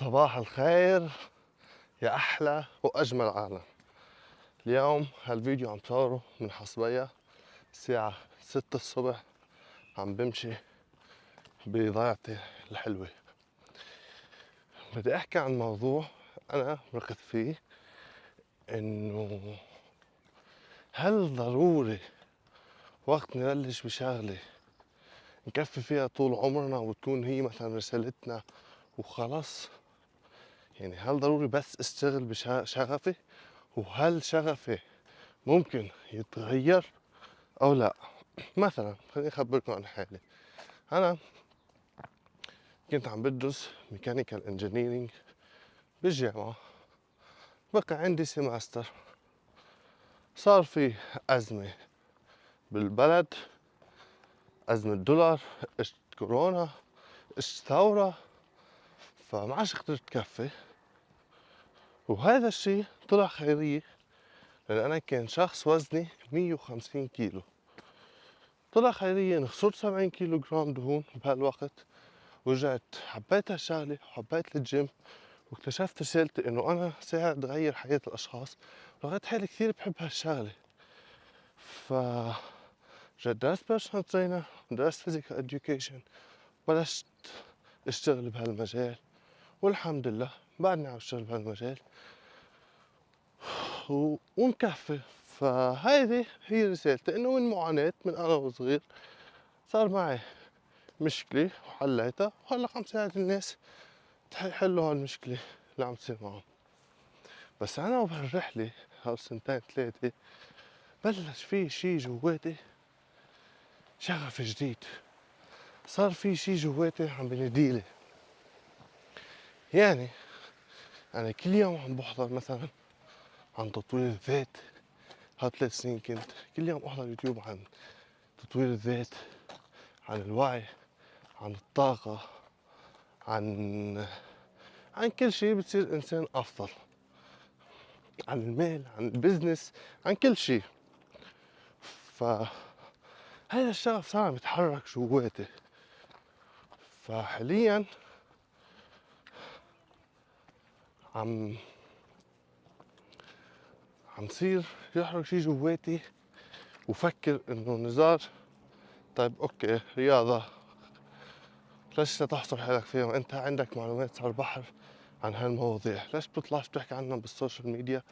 صباح الخير يا أحلى وأجمل عالم. اليوم هالفيديو عم صوره من حصبية الساعة 6 الصبح. عم بمشي بضيعتي الحلوة. بدي أحكي عن موضوع أنا مركز فيه، إنه هل ضروري وقت نبلش بشغلة نكفي فيها طول عمرنا وتكون هي مثلا رسالتنا وخلص؟ يعني هل ضروري بس اشتغل بشغفي؟ وهل شغفي ممكن يتغير أو لا؟ مثلا خليني أخبركم عن حالي. أنا كنت عم بدرس ميكانيكال انجينيرينج بالجامعة، بقى عندي سيمستر، صار في أزمة بالبلد، أزمة دولار، اجت كورونا، اجت ثورة، فما عادش قدرت كفي. وهذا الشي طلع خيرية، لأن أنا كان شخص وزني 150 كيلو، طلع خيرية إني خسرت 70 كيلو جرام دهون بهالوقت. ورجعت حبيت هالشغلة وحبيت الجيم، واكتشفت رسالتي انه انا ساعد اغير حياة الاشخاص. لقيت حالي كثير بحب هالشغلة، ف رجعت درست بيرسونال ترينر، درست فيزيكال اديوكيشن، بلشت اشتغل بهالمجال، والحمد لله بعدني عم اشتغل بهالمجال ومكفي. فهيدي هي رسالتي، انه من معاناة من انا وصغير صار معي مشكلة وحليتها، وهلا عم ساعد الناس يحلوا هالمشكلة اللي عم تصير معهم. بس أنا وبهالرحلة هالسنتين ثلاثة بلش في شي جواتي، شغف جديد، صار في شي جواتي عم بنديلي. يعني أنا كل يوم عم بحضر مثلا عن تطوير الذات. هال3 سنين كنت كل يوم أحضر يوتيوب عن تطوير الذات، عن الوعي، عن الطاقة، عن كل شي بتصير إنسان أفضل، عن المال، عن البزنس، عن كل شي. فهذا الشغف صار عم يتحرك جواتي. فحاليا عم صير يحرك شي جواتي، وفكر انه نزار، طيب اوكي رياضة ليش تحصر حالك فيها وانت عندك معلومات صار بحر عن هالمواضيع؟ ليش بتطلعش بتحكي عنها بالسوشيال ميديا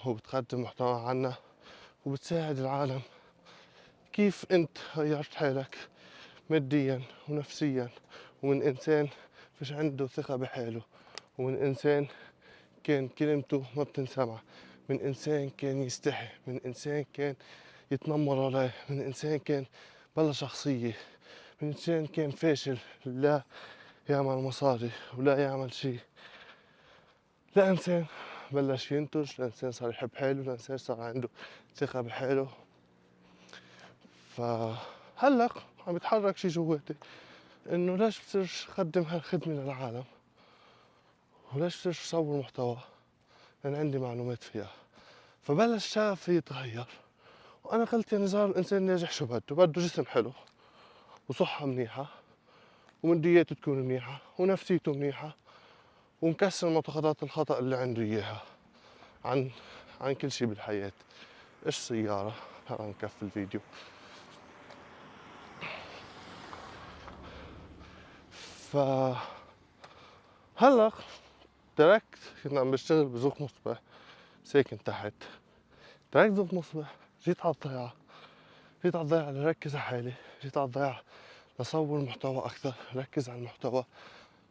وبتقدم محتوى عنها وبتساعد العالم؟ كيف انت غيرت حالك ماديا ونفسيا، ومن انسان فيش عنده ثقة بحاله، ومن انسان كان كلمته ما بتنسمع، من إنسان كان يستحي، من إنسان كان يتنمر عليه، من إنسان كان بلا شخصية، من إنسان كان فاشل، لا يعمل مصاري ولا يعمل شي، لإنسان بلش ينتج، لإنسان صار يحب حاله، لإنسان صار عنده ثقة بحاله. فهلأ عم يتحرك شي جواتي، إنه ليش بصيرش أقدم هالخدمة للعالم، وليش بصيرش أصور محتوى، لأن عندي معلومات فيها. فبلش شغفي يتغير، وانا قلت يا نزار الانسان ناجح شو بده جسم حلو وصحة منيحة ومادياته تكون منيحة ونفسيته منيحة ومكسر معتقدات الخطأ اللي عنده اياها عن كل شي بالحياة. ايش سيارة، هلا نكفي الفيديو. ف هلا تركت، كنت عم بشتغل بزوق مصبح ساكن تحت، تركت زوق مصبح، جيت على الضيعة، جيت على الضيعة لركز على حالي، جيت على الضيعة لصور محتوى أكثر، ركز على المحتوى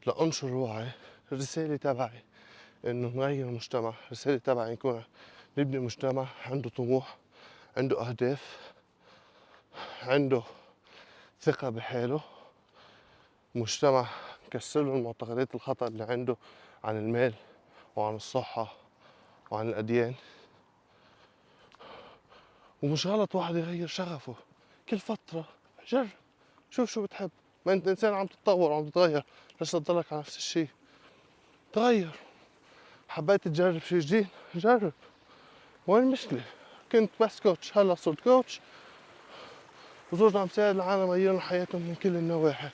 لأنشر وعي. الرسالة تبعي إنه نغير المجتمع، الرسالة تبعي نكون نبني مجتمع عنده طموح، عنده أهداف، عنده ثقة بحاله، مجتمع نكسر له المعتقدات الخطأ اللي عنده عن المال وعن الصحة وعن الأديان. ومش غلط واحد يغير شغفه كل فترة، جرب شوف شو بتحب. ما انت انسان عم تتطور وعم تتغير، ليش تضلك على نفس الشيء؟ تغير. حبيت تجرب شيء جديد، جرب، وين المشكلة؟ كنت بس كوتش، هلا صرت كوتش وصرت عم ساعد العالم يغيروا حياتهم من كل النواحي.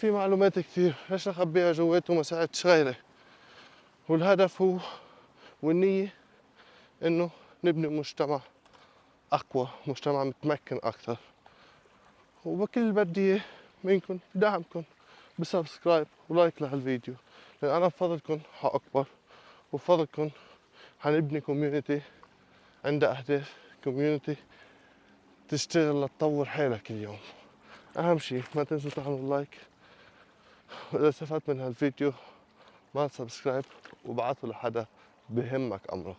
في معلومات كتير، ليش نخبيها جواته وما ساعدش غيري؟ والهدف هو والنية إنه نبني مجتمع أقوى، مجتمع متمكن أكثر. وبكل اللي بدي إياه منكم دعمكم بسبسكرايب ولايك لهالفيديو، لأن أنا بفضلكم حأكبر، وبفضلكم حنبني كوميونيتي عندها أهداف، كوميونيتي تشتغل لتطور حالها كل يوم. أهم شي ما تنسوا تعملوا لايك، وإذا استفدت من هالفيديو ما سبسكرايب، وابعتوا لحدا بهمك أمره.